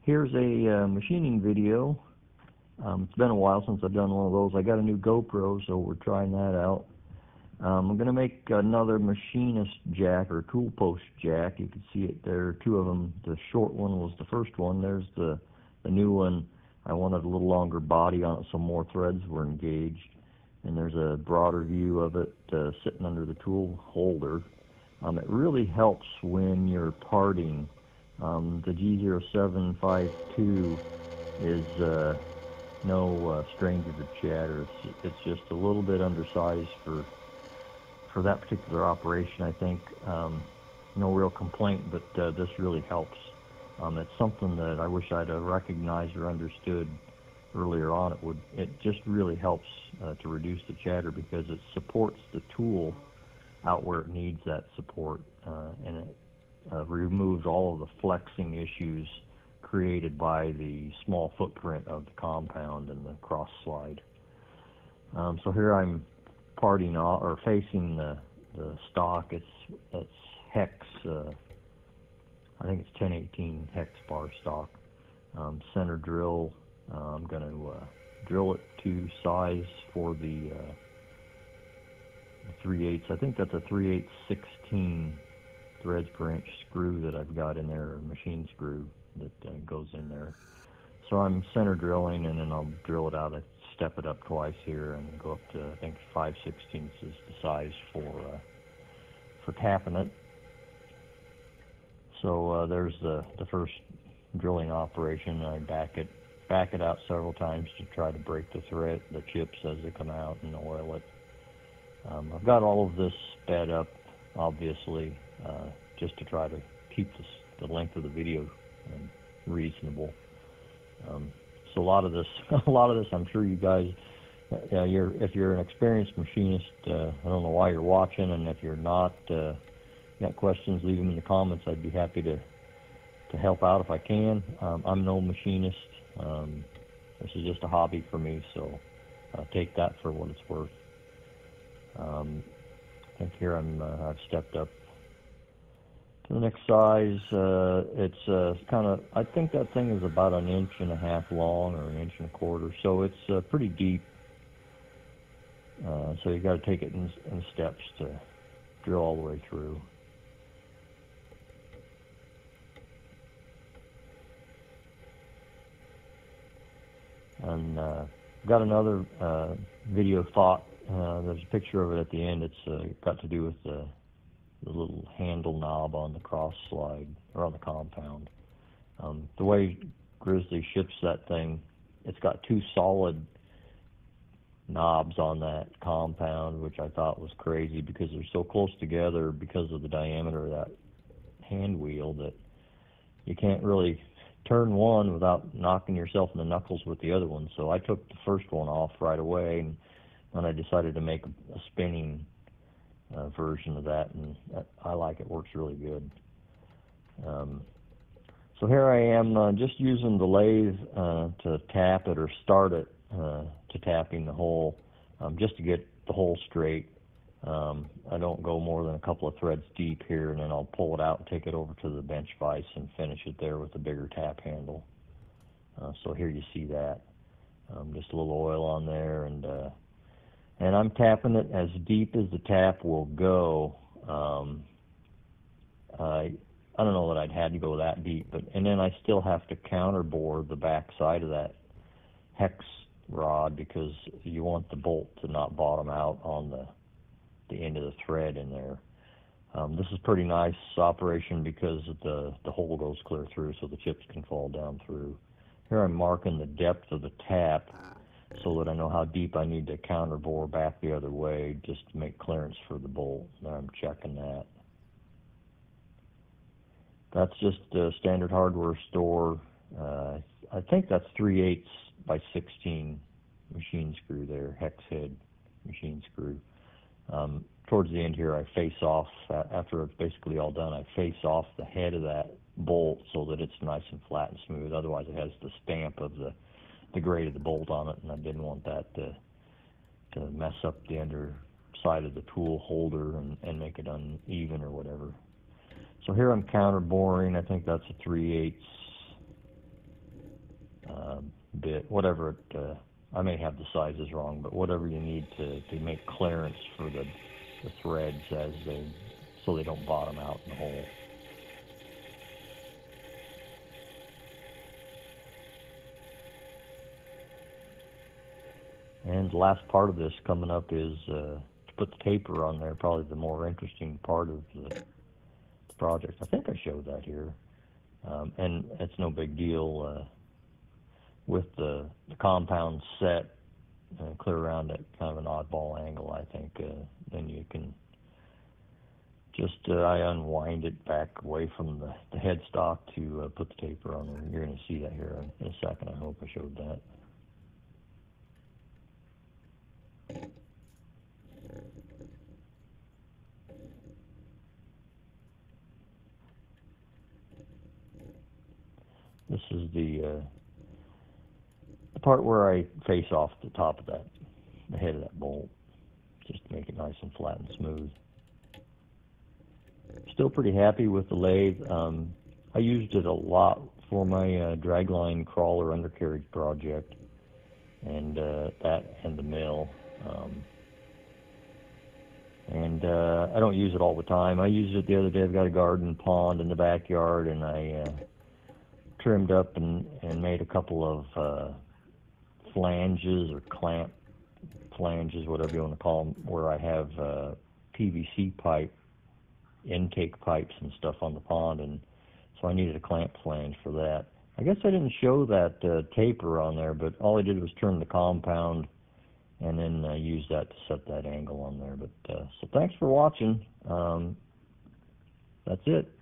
Here's a machining video. It's been a while since I've done one of those. I got a new GoPro, so we're trying that out. I'm going to make another machinist jack or tool post jack. You can see it there, two of them. The short one was the first one. There's the new one. I wanted a little longer body on it so more threads were engaged. And there's a broader view of it sitting under the tool holder. It really helps when you're parting. The G0752 is no stranger to chatter. It's just a little bit undersized for that particular operation, I think. No real complaint, but this really helps. It's something that I wish I'd recognized or understood earlier on. It just really helps to reduce the chatter because it supports the tool out where it needs that support, and it removes all of the flexing issues created by the small footprint of the compound and the cross slide. So here I'm parting off or facing the stock. It's hex. I think it's 1018 hex bar stock. Center drill. I'm going to drill it to size for the 3/8. I think that's a 3/8 16 threads per inch screw that I've got in there, a machine screw that goes in there. So I'm center drilling, and then I'll drill it out. I step it up twice here and go up to, I think, 5/16 is the size for tapping it. So there's the first drilling operation. I back it out several times to try to break the chips as they come out, and oil it. I've got all of this sped up, obviously, just to try to keep the length of the video reasonable. So a lot of this, I'm sure you guys, if you're an experienced machinist, I don't know why you're watching, and if you're not, got questions, leave them in the comments. I'd be happy to help out if I can. I'm no machinist. This is just a hobby for me, so take that for what it's worth. I think here I've stepped up to the next size. It's kind of, I think that thing is about 1.5 inches long or 1.25 inches, so it's pretty deep. So you got to take it in steps to drill all the way through. And got another video thought. There's a picture of it at the end. It's got to do with the little handle knob on the cross slide, or on the compound. The way Grizzly ships that thing, it's got two solid knobs on that compound, which I thought was crazy because they're so close together because of the diameter of that hand wheel that you can't really turn one without knocking yourself in the knuckles with the other one. So I took the first one off right away, and then I decided to make a spinning version of that, and I like it. Works really good. So here I am just using the lathe to tap it or start it to tapping the hole, just to get the hole straight. I don't go more than a couple of threads deep here, and then I'll pull it out and take it over to the bench vise and finish it there with a bigger tap handle. So here you see that. Just a little oil on there, and I'm tapping it as deep as the tap will go. I don't know that I'd had to go that deep, and then I still have to counterbore the back side of that hex rod because you want the bolt to not bottom out on the end of the thread in there. This is pretty nice operation because the hole goes clear through, so the chips can fall down through. Here I'm marking the depth of the tap so that I know how deep I need to counterbore back the other way just to make clearance for the bolt. Now I'm checking that. That's just a standard hardware store. I think that's 3/8 by 16 machine screw there, hex head machine screw. Towards the end here, I face off, after it's basically all done, I face off the head of that bolt so that it's nice and flat and smooth. Otherwise, it has the stamp of the grade of the bolt on it, and I didn't want that to mess up the underside of the tool holder and make it uneven or whatever. So here I'm counter boring. I think that's a 3/8 bit, whatever it, I may have the sizes wrong, but whatever you need to make clearance for the threads as they, so they don't bottom out in the hole. And the last part of this coming up is to put the taper on there, probably the more interesting part of the project. I think I showed that here. And it's no big deal with the compound set clear around at kind of an oddball angle. I think then you can just I unwind it back away from the headstock to put the taper on there. You're going to see that here in a second. I hope I showed that. This is the part where I face off the top of that, the head of that bolt, just to make it nice and flat and smooth. Still pretty happy with the lathe. I used it a lot for my dragline crawler undercarriage project, and that and the mill. I don't use it all the time. I used it the other day. I've got a garden pond in the backyard, and I trimmed up and made a couple of flanges or clamp flanges, whatever you want to call them, where I have PVC pipe, intake pipes and stuff on the pond, and so I needed a clamp flange for that. I guess I didn't show that taper on there, but all I did was turn the compound and then use that to set that angle on there. But so thanks for watching. That's it.